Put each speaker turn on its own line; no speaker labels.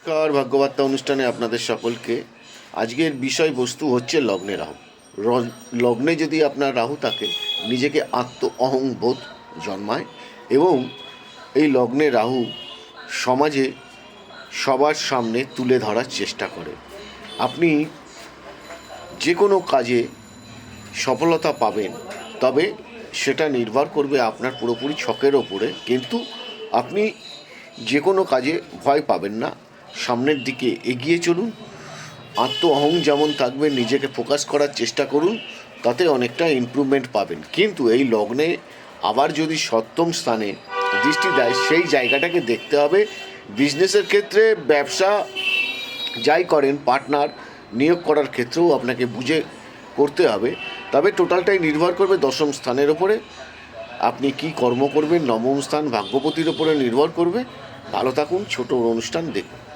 নমস্কার, ভাগ্যবার্তা অনুষ্ঠানে আপনাদের সকলকে। আজকের বিষয়বস্তু হচ্ছে লগ্নে রাহু। লগ্নে যদি আপনার রাহু থাকে, নিজেকে অহংবোধ জন্মায় এবং এই লগ্নে রাহু সমাজে সবার সামনে তুলে ধরার চেষ্টা করে। আপনি যে কোনো কাজে সফলতা পাবেন, তবে সেটা নির্ভর করবে আপনার পুরোপুরি ছকের ওপরে। কিন্তু আপনি যে কোনো কাজে ভয় পাবেন না, সামনের দিকে এগিয়ে চলুন। অহং যেমন থাকবে, নিজেকে ফোকাস করার চেষ্টা করুন, তাতে অনেকটা ইমপ্রুভমেন্ট পাবেন। কিন্তু এই লগ্নে আবার যদি সপ্তম স্থানে দৃষ্টি দেয়, সেই জায়গাটাকে দেখতে হবে। বিজনেসের ক্ষেত্রে, ব্যবসা যাই করেন, পার্টনার নিয়োগ করার ক্ষেত্রেও আপনাকে বুঝে করতে হবে। তবে টোটালটাই নির্ভর করবে দশম স্থানের ওপরে। আপনি কি কর্ম করবেন, নবম স্থান ভাগ্যপতির ওপরে নির্ভর করবে। ভালো থাকুন, ছোট অনুষ্ঠান দেখুন।